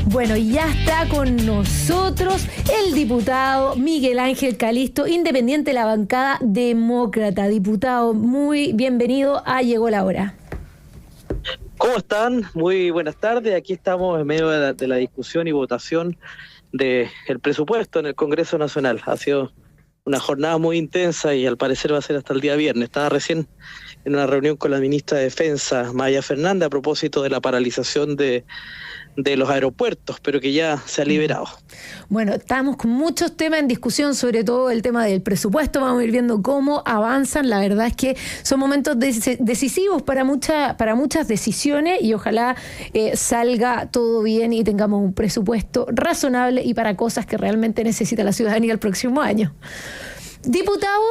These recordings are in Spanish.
Bueno, ya está con nosotros el diputado Miguel Ángel Calisto, independiente de la bancada demócrata. Diputado, muy bienvenido a Llegó la Hora. ¿Cómo están? Muy buenas tardes. Aquí estamos en medio de la discusión y votación del presupuesto en el Congreso Nacional. Ha sido una jornada muy intensa y al parecer va a ser hasta el día viernes. Estaba recién en una reunión con la ministra de Defensa, Maya Fernández, a propósito de la paralización de los aeropuertos, pero que ya se ha liberado. Bueno, estamos con muchos temas en discusión, sobre todo el tema del presupuesto. Vamos a ir viendo cómo avanzan. La verdad es que son momentos decisivos para muchas decisiones y ojalá salga todo bien y tengamos un presupuesto razonable y para cosas que realmente necesita la ciudadanía el próximo año. Diputado,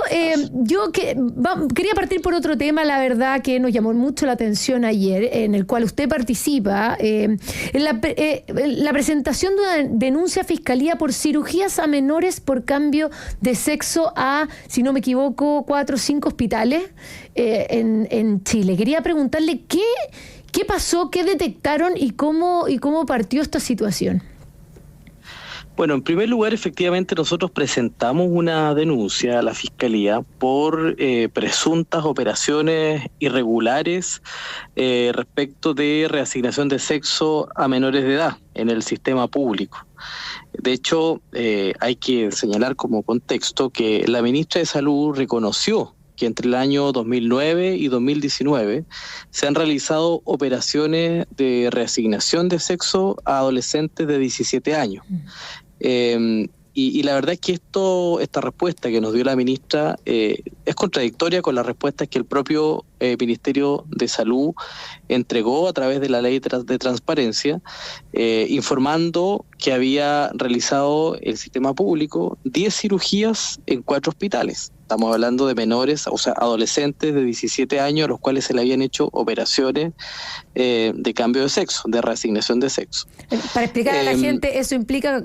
yo quería partir por otro tema, la verdad que nos llamó mucho la atención ayer, en el cual usted participa, en la presentación de una denuncia a Fiscalía por cirugías a menores por cambio de sexo a, si no me equivoco, 4 o 5 hospitales en Chile. Quería preguntarle qué pasó, qué detectaron y cómo partió esta situación. Bueno, en primer lugar, efectivamente, nosotros presentamos una denuncia a la Fiscalía por presuntas operaciones irregulares respecto de reasignación de sexo a menores de edad en el sistema público. De hecho, hay que señalar como contexto que la ministra de Salud reconoció que entre el año 2009 y 2019 se han realizado operaciones de reasignación de sexo a adolescentes de 17 años. Y la verdad es que esta respuesta que nos dio la ministra es contradictoria con las respuestas que el propio Ministerio de Salud entregó a través de la ley de transparencia, informando que había realizado el sistema público 10 cirugías en 4 hospitales. Estamos hablando de menores, o sea, adolescentes de 17 años a los cuales se le habían hecho operaciones de cambio de sexo, de reasignación de sexo. Para explicar a la gente, eso implica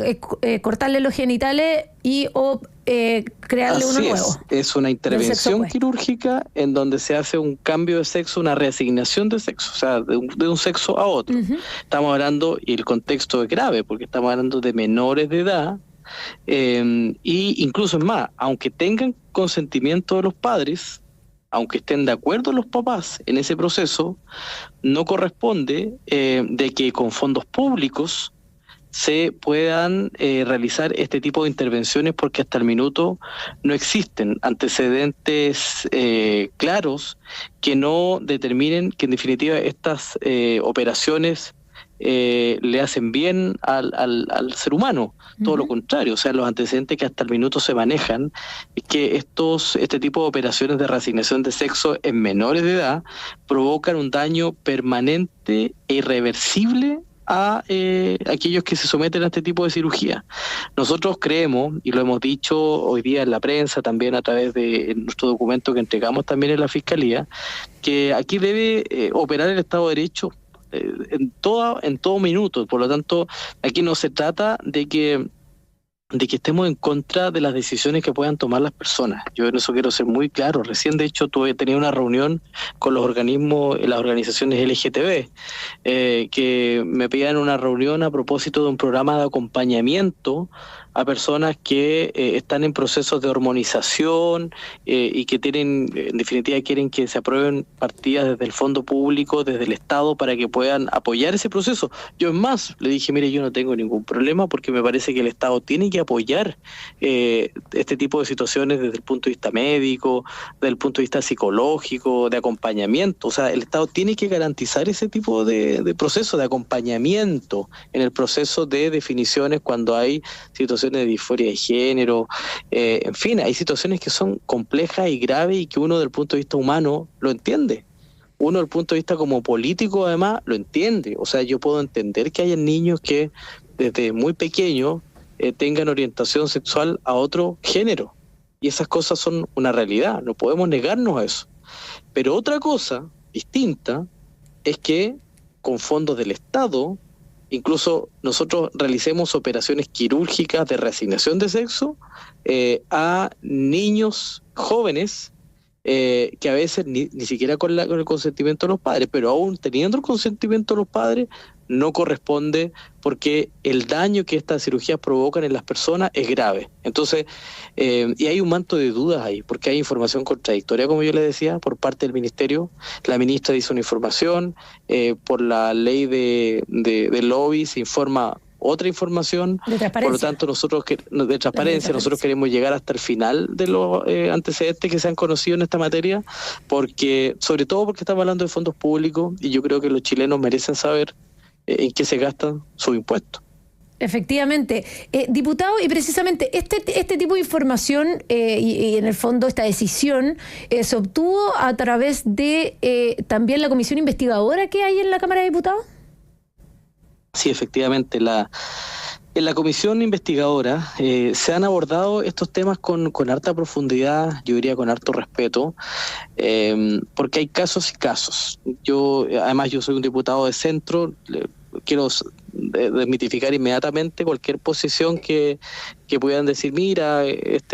cortarle los genitales o crearle uno nuevo. Es una intervención quirúrgica en donde se hace un cambio de sexo, una reasignación de sexo, o sea, de un sexo a otro. Estamos hablando, y el contexto es grave, porque estamos hablando de menores de edad, y incluso es más, aunque tengan consentimiento de los padres, aunque estén de acuerdo los papás en ese proceso, no corresponde de que con fondos públicos se puedan realizar este tipo de intervenciones, porque hasta el minuto no existen antecedentes claros que no determinen que en definitiva estas operaciones le hacen bien al ser humano. Todo lo contrario, o sea, los antecedentes que hasta el minuto se manejan es que este tipo de operaciones de reasignación de sexo en menores de edad provocan un daño permanente e irreversible a aquellos que se someten a este tipo de cirugía. Nosotros creemos, y lo hemos dicho hoy día en la prensa, también a través de nuestro documento que entregamos también en la Fiscalía, que aquí debe operar el Estado de Derecho en todo minuto. Por lo tanto, aquí no se trata de que estemos en contra de las decisiones que puedan tomar las personas. Yo en eso quiero ser muy claro. Recién, de hecho, tenía una reunión con los organismos, las organizaciones LGTB, que me pedían una reunión a propósito de un programa de acompañamiento a personas que están en procesos de hormonización y que en definitiva quieren que se aprueben partidas desde el fondo público, desde el Estado, para que puedan apoyar ese proceso. Yo, es más, le dije, mire, yo no tengo ningún problema, porque me parece que el Estado tiene que apoyar este tipo de situaciones desde el punto de vista médico, desde el punto de vista psicológico, de acompañamiento. O sea, el Estado tiene que garantizar ese tipo de proceso de acompañamiento en el proceso de definiciones cuando hay situaciones de disforia de género, en fin, hay situaciones que son complejas y graves y que uno desde el punto de vista humano lo entiende. Uno desde el punto de vista como político además lo entiende. O sea, yo puedo entender que hayan niños que desde muy pequeños tengan orientación sexual a otro género, y esas cosas son una realidad, no podemos negarnos a eso. Pero otra cosa distinta es que con fondos del Estado incluso nosotros realicemos operaciones quirúrgicas de reasignación de sexo a niños jóvenes que a veces ni siquiera con el consentimiento de los padres, pero aún teniendo el consentimiento de los padres, no corresponde porque el daño que estas cirugías provocan en las personas es grave. Entonces, y hay un manto de dudas ahí, porque hay información contradictoria, como yo le decía, por parte del Ministerio. La ministra dice una información, por la ley de lobby se informa otra información, por lo tanto nosotros de transparencia, nosotros queremos llegar hasta el final de los antecedentes que se han conocido en esta materia, porque sobre todo porque estamos hablando de fondos públicos y yo creo que los chilenos merecen saber en qué se gastan sus impuestos. Efectivamente. Diputado, y precisamente este tipo de información y en el fondo esta decisión se obtuvo a través de también la comisión investigadora que hay en la Cámara de Diputados. Sí, efectivamente. En la comisión investigadora se han abordado estos temas con harta profundidad, yo diría con harto respeto, porque hay casos y casos. Además yo soy un diputado de centro, quiero desmitificar inmediatamente cualquier posición que puedan decir, mira,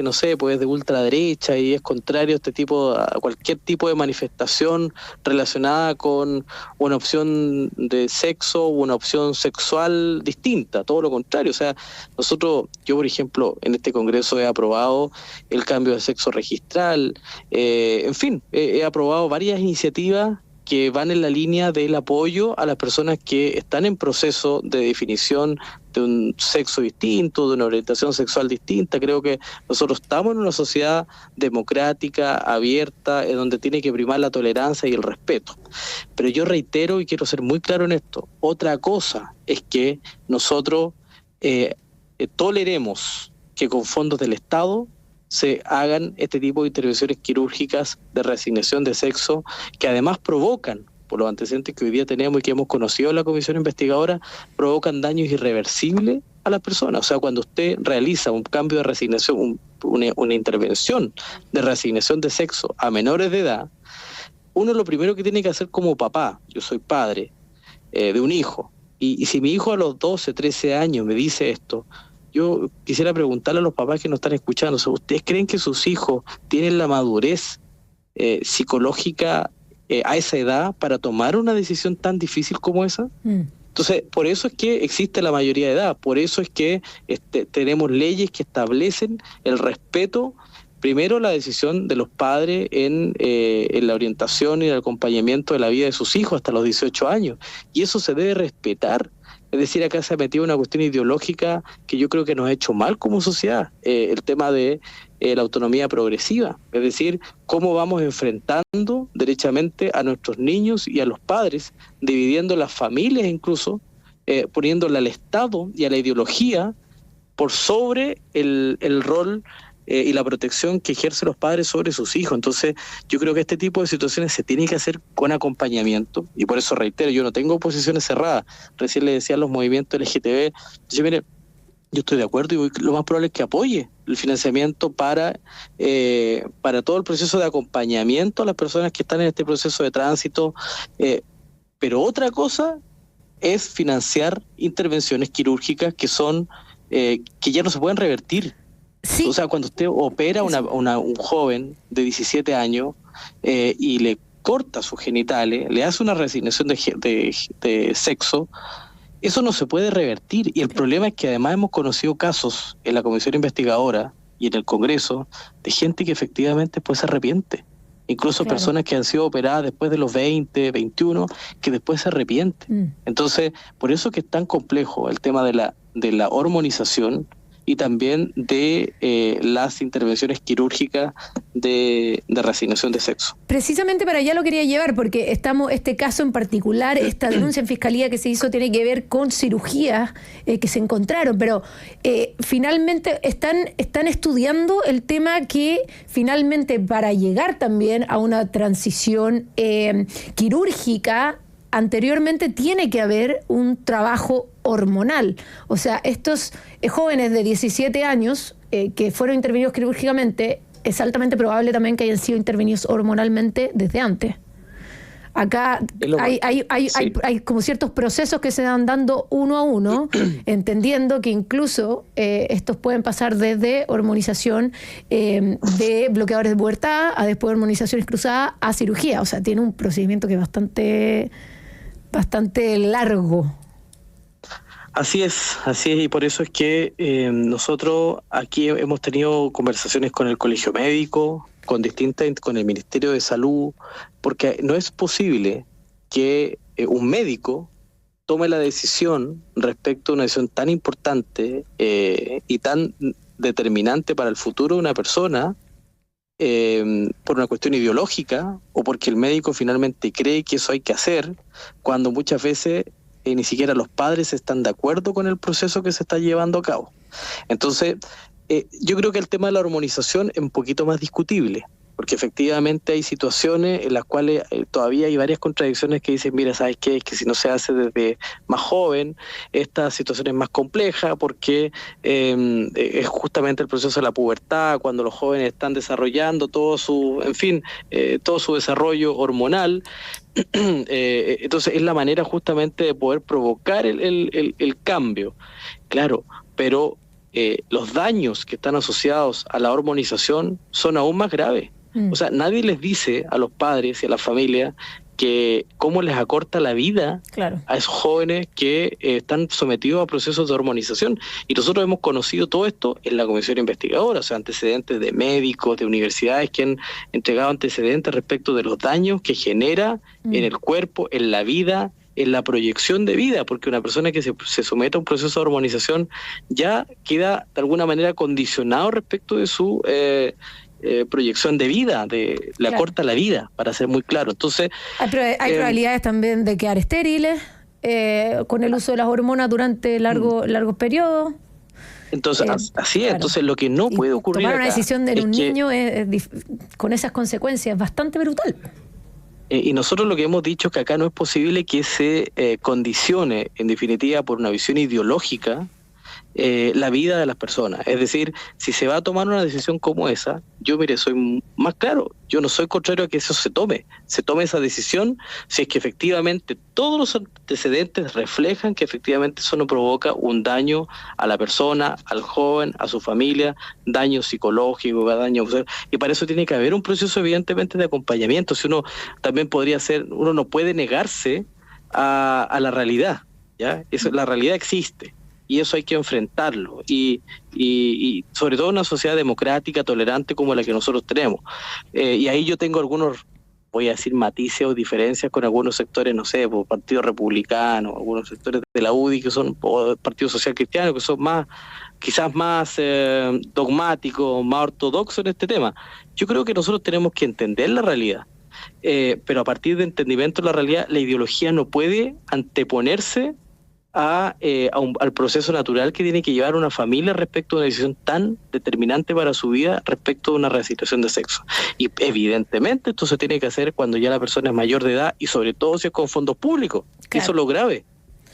no sé, pues es de ultraderecha y es contrario a cualquier tipo de manifestación relacionada con una opción de sexo o una opción sexual distinta, todo lo contrario. O sea, yo por ejemplo, en este congreso he aprobado el cambio de sexo registral, en fin, he aprobado varias iniciativas que van en la línea del apoyo a las personas que están en proceso de definición de un sexo distinto, de una orientación sexual distinta. Creo que nosotros estamos en una sociedad democrática, abierta, en donde tiene que primar la tolerancia y el respeto. Pero yo reitero y quiero ser muy claro en esto, otra cosa es que nosotros toleremos que con fondos del Estado se hagan este tipo de intervenciones quirúrgicas de reasignación de sexo, que además provocan, por los antecedentes que hoy día tenemos y que hemos conocido en la comisión investigadora, provocan daños irreversibles a las personas. O sea, cuando usted realiza un cambio de reasignación, una intervención de reasignación de sexo a menores de edad, uno lo primero que tiene que hacer como papá, yo soy padre de un hijo, y si mi hijo a los 12, 13 años me dice esto, yo quisiera preguntarle a los papás que nos están escuchando, ¿ustedes creen que sus hijos tienen la madurez psicológica a esa edad para tomar una decisión tan difícil como esa? Entonces, por eso es que existe la mayoría de edad, por eso es que tenemos leyes que establecen el respeto, primero la decisión de los padres en la orientación y el acompañamiento de la vida de sus hijos hasta los 18 años, y eso se debe respetar. Es decir, acá se ha metido una cuestión ideológica que yo creo que nos ha hecho mal como sociedad, el tema de la autonomía progresiva, es decir, cómo vamos enfrentando derechamente a nuestros niños y a los padres, dividiendo las familias incluso, poniéndole al Estado y a la ideología por sobre el rol y la protección que ejercen los padres sobre sus hijos. Entonces, yo creo que este tipo de situaciones se tiene que hacer con acompañamiento, y por eso reitero, yo no tengo posiciones cerradas. Recién le decía a los movimientos LGTB, mire, yo estoy de acuerdo y lo más probable es que apoye el financiamiento para todo el proceso de acompañamiento a las personas que están en este proceso de tránsito, pero otra cosa es financiar intervenciones quirúrgicas que ya no se pueden revertir. Sí. O sea, cuando usted opera un joven de 17 años y le corta sus genitales, le hace una reasignación de sexo, eso no se puede revertir. Y el problema es que además hemos conocido casos en la comisión investigadora y en el Congreso de gente que efectivamente después se arrepiente. Incluso personas que han sido operadas después de los 20, 21, que después se arrepienten. Entonces, por eso que es tan complejo el tema de la hormonización y también de las intervenciones quirúrgicas de reasignación de sexo. Precisamente para allá lo quería llevar, porque este caso en particular, esta denuncia en fiscalía que se hizo tiene que ver con cirugías que se encontraron, pero finalmente están estudiando el tema que finalmente para llegar también a una transición quirúrgica, anteriormente tiene que haber un trabajo hormonal. O sea, estos jóvenes de 17 años que fueron intervenidos quirúrgicamente, es altamente probable también que hayan sido intervenidos hormonalmente desde antes. Acá hay como ciertos procesos que se van dando uno a uno, entendiendo que incluso estos pueden pasar desde hormonización de bloqueadores de pubertad a después hormonizaciones cruzadas a cirugía. O sea, tiene un procedimiento que es bastante largo. Así es, y por eso es que nosotros aquí hemos tenido conversaciones con el Colegio Médico, con el Ministerio de Salud, porque no es posible que un médico tome la decisión respecto a una decisión tan importante y tan determinante para el futuro de una persona por una cuestión ideológica o porque el médico finalmente cree que eso hay que hacer, cuando muchas veces ni siquiera los padres están de acuerdo con el proceso que se está llevando a cabo. Entonces, yo creo que el tema de la hormonización es un poquito más discutible, porque efectivamente hay situaciones en las cuales todavía hay varias contradicciones que dicen, mira, ¿sabes qué? Es que si no se hace desde más joven, esta situación es más compleja porque es justamente el proceso de la pubertad, cuando los jóvenes están desarrollando todo su desarrollo hormonal. Entonces es la manera justamente de poder provocar el cambio. Claro, pero los daños que están asociados a la hormonización son aún más graves. O sea, nadie les dice a los padres y a la familia que cómo les acorta la vida a esos jóvenes que están sometidos a procesos de hormonización. Y nosotros hemos conocido todo esto en la comisión investigadora, o sea, antecedentes de médicos, de universidades que han entregado antecedentes respecto de los daños que genera en el cuerpo, en la vida, en la proyección de vida, porque una persona que se somete a un proceso de hormonización ya queda de alguna manera condicionado respecto de su proyección de vida, le acorta la vida, para ser muy claro. Entonces hay probabilidades también de quedar estériles con el uso de las hormonas durante largos periodos. Entonces, así es. Claro. Entonces, lo que no puede ocurrir tomar una decisión de un niño es con esas consecuencias es bastante brutal. Y nosotros lo que hemos dicho es que acá no es posible que se condicione, en definitiva, por una visión ideológica, la vida de las personas. Es decir, si se va a tomar una decisión como esa, yo soy más claro, yo no soy contrario a que eso se tome esa decisión si es que efectivamente todos los antecedentes reflejan que efectivamente eso no provoca un daño a la persona, al joven, a su familia, daño psicológico, daño, y para eso tiene que haber un proceso evidentemente de acompañamiento. Si uno también uno no puede negarse a la realidad, ¿ya? La realidad existe. Y eso hay que enfrentarlo, y sobre todo en una sociedad democrática, tolerante como la que nosotros tenemos. Y ahí yo tengo algunos, voy a decir, matices o diferencias con algunos sectores, no sé, por Partido Republicano, algunos sectores de la UDI que son, o Partido Social Cristiano, que son quizás más dogmáticos, más ortodoxos en este tema. Yo creo que nosotros tenemos que entender la realidad, pero a partir de entendimiento de la realidad, la ideología no puede anteponerse al proceso natural que tiene que llevar una familia respecto a una decisión tan determinante para su vida respecto a una reasignación de sexo. Y evidentemente esto se tiene que hacer cuando ya la persona es mayor de edad y sobre todo si es con fondos públicos, que eso es lo grave.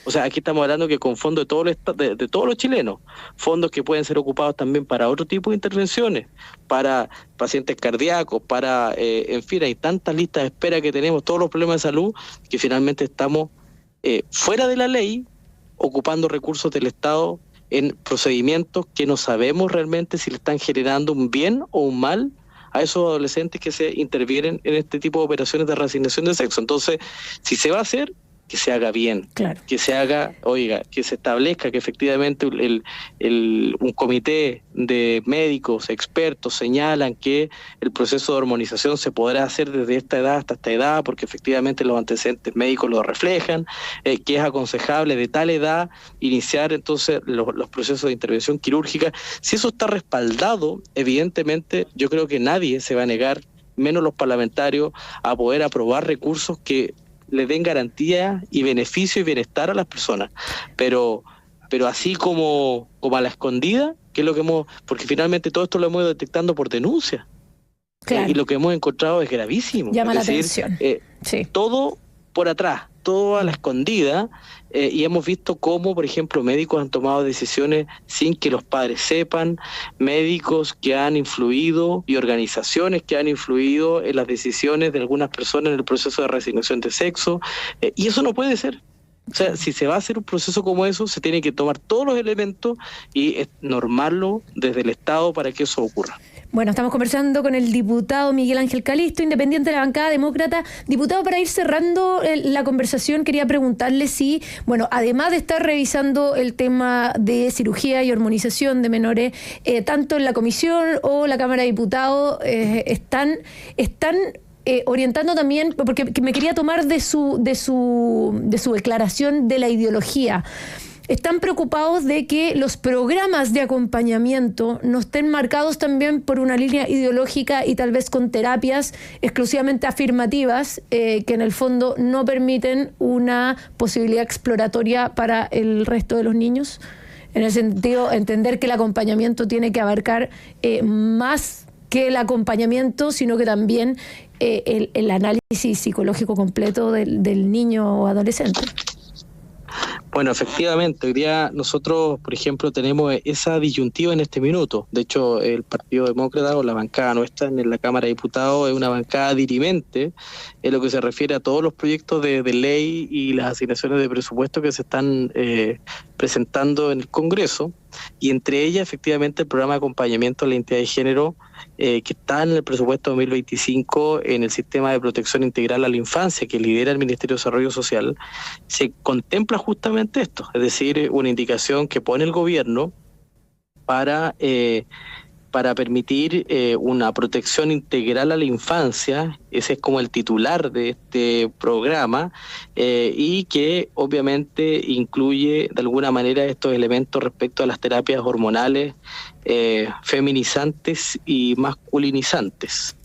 O sea, aquí estamos hablando que con fondos de todos los chilenos, fondos que pueden ser ocupados también para otro tipo de intervenciones, para pacientes cardíacos, en fin, hay tantas listas de espera que tenemos, todos los problemas de salud, que finalmente estamos fuera de la ley, ocupando recursos del Estado en procedimientos que no sabemos realmente si le están generando un bien o un mal a esos adolescentes que se intervienen en este tipo de operaciones de reasignación de sexo. Entonces, si se va a hacer, que se haga bien, claro. Que se haga, que se establezca que efectivamente un comité de médicos, expertos, señalan que el proceso de hormonización se podrá hacer desde esta edad hasta esta edad, porque efectivamente los antecedentes médicos lo reflejan, que es aconsejable de tal edad iniciar entonces los procesos de intervención quirúrgica. Si eso está respaldado, evidentemente yo creo que nadie se va a negar, menos los parlamentarios, a poder aprobar recursos que le den garantía y beneficio y bienestar a las personas, pero así como a la escondida, que es lo que porque finalmente todo esto lo hemos ido detectando por denuncia. Claro. Y lo que hemos encontrado es gravísimo. Llama la atención. Sí. Todo por atrás, todo a la escondida, y hemos visto cómo, por ejemplo, médicos han tomado decisiones sin que los padres sepan, médicos que han influido y organizaciones que han influido en las decisiones de algunas personas en el proceso de reasignación de sexo, y eso no puede ser. O sea, si se va a hacer un proceso como eso, se tiene que tomar todos los elementos y normarlo desde el Estado para que eso ocurra. Bueno, estamos conversando con el diputado Miguel Ángel Calisto, independiente de la bancada demócrata. Diputado, para ir cerrando la conversación, quería preguntarle si, bueno, además de estar revisando el tema de cirugía y hormonización de menores, tanto en la comisión o la Cámara de Diputados están orientando también, porque me quería tomar de su declaración de la ideología. Están preocupados de que los programas de acompañamiento no estén marcados también por una línea ideológica y tal vez con terapias exclusivamente afirmativas que en el fondo no permiten una posibilidad exploratoria para el resto de los niños. En el sentido, entender que el acompañamiento tiene que abarcar más que el acompañamiento, sino que también el análisis psicológico completo del niño o adolescente. Bueno, efectivamente, hoy día nosotros, por ejemplo, tenemos esa disyuntiva en este minuto. De hecho, el Partido Demócrata o la bancada nuestra en la Cámara de Diputados es una bancada dirimente en lo que se refiere a todos los proyectos de ley y las asignaciones de presupuesto que se están presentando en el Congreso, y entre ellas, efectivamente, el programa de acompañamiento a la identidad de género que está en el presupuesto 2025 en el sistema de protección integral a la infancia que lidera el Ministerio de Desarrollo Social. Se contempla justamente esto, es decir, una indicación que pone el gobierno para permitir una protección integral a la infancia. Ese es como el titular de este programa, y que obviamente incluye de alguna manera estos elementos respecto a las terapias hormonales feminizantes y masculinizantes.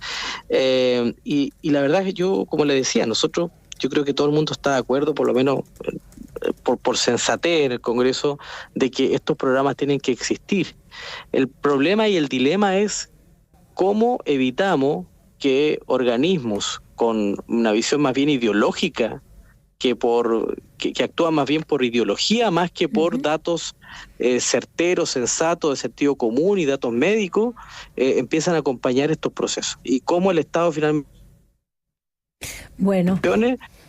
Y la verdad es que yo, como le decía, yo creo que todo el mundo está de acuerdo, por lo menos por sensatez en el Congreso, de que estos programas tienen que existir. El problema y el dilema es cómo evitamos que organismos con una visión más bien ideológica, que actúan más bien por ideología más que por datos certeros, sensatos, de sentido común y datos médicos, empiezan a acompañar estos procesos. Y cómo el Estado finalmente,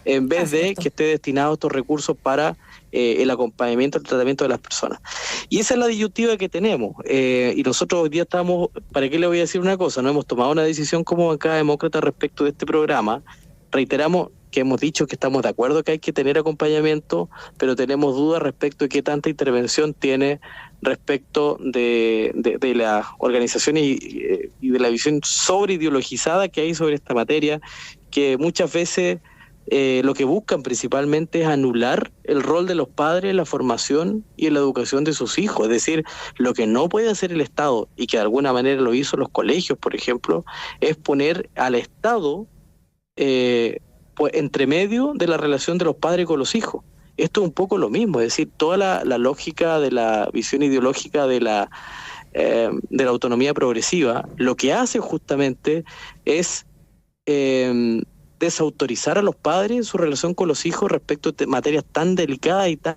en vez de que esté destinado estos recursos para el acompañamiento, el tratamiento de las personas. Y esa es la disyuntiva que tenemos. Y nosotros hoy día estamos, ¿para qué le voy a decir una cosa? No hemos tomado una decisión como bancada demócrata respecto de este programa. Reiteramos que hemos dicho que estamos de acuerdo que hay que tener acompañamiento, pero tenemos dudas respecto de qué tanta intervención tiene respecto de las organizaciones y de la visión sobreideologizada que hay sobre esta materia, que muchas veces lo que buscan principalmente es anular el rol de los padres en la formación y en la educación de sus hijos. Es decir, lo que no puede hacer el Estado, y que de alguna manera lo hizo los colegios, por ejemplo, es poner al Estado pues entre medio de la relación de los padres con los hijos. Esto es un poco lo mismo, es decir, toda la lógica de la visión ideológica de la autonomía progresiva, lo que hace justamente es desautorizar a los padres en su relación con los hijos respecto de materias tan delicadas y tan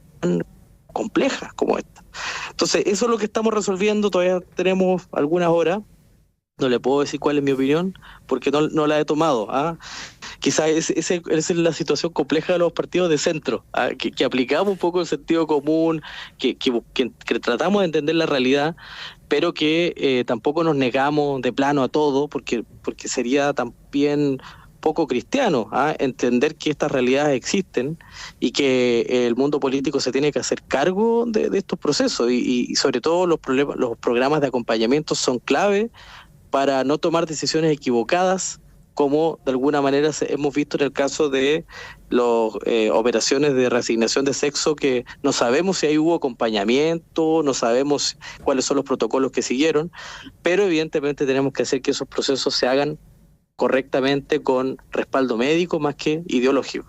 complejas como esta. Entonces, eso es lo que estamos resolviendo. Todavía tenemos algunas horas. No le puedo decir cuál es mi opinión, porque no la he tomado. Quizás esa es la situación compleja de los partidos de centro, que aplicamos un poco el sentido común, que tratamos de entender la realidad, pero que tampoco nos negamos de plano a todo, porque sería también poco cristiano, entender que estas realidades existen y que el mundo político se tiene que hacer cargo de estos procesos, y sobre todo los programas de acompañamiento son clave para no tomar decisiones equivocadas, como de alguna manera hemos visto en el caso de las operaciones de reasignación de sexo, que no sabemos si ahí hubo acompañamiento, no sabemos cuáles son los protocolos que siguieron, pero evidentemente tenemos que hacer que esos procesos se hagan correctamente con respaldo médico más que ideológico.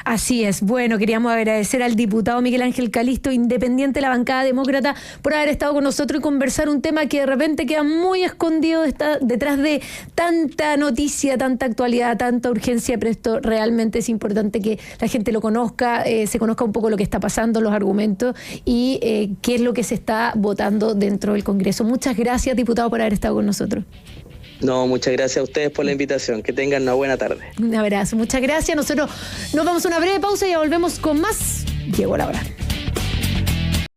Así es. Bueno, queríamos agradecer al diputado Miguel Ángel Calisto, independiente de la bancada demócrata, por haber estado con nosotros y conversar un tema que de repente queda muy escondido detrás de tanta noticia, tanta actualidad, tanta urgencia, pero esto realmente es importante que la gente lo conozca, se conozca un poco lo que está pasando, los argumentos y qué es lo que se está votando dentro del Congreso. Muchas gracias, diputado, por haber estado con nosotros. No, muchas gracias a ustedes por la invitación. Que tengan una buena tarde. Un abrazo, muchas gracias. Nosotros nos vamos a una breve pausa y ya volvemos con más. Llegó la hora.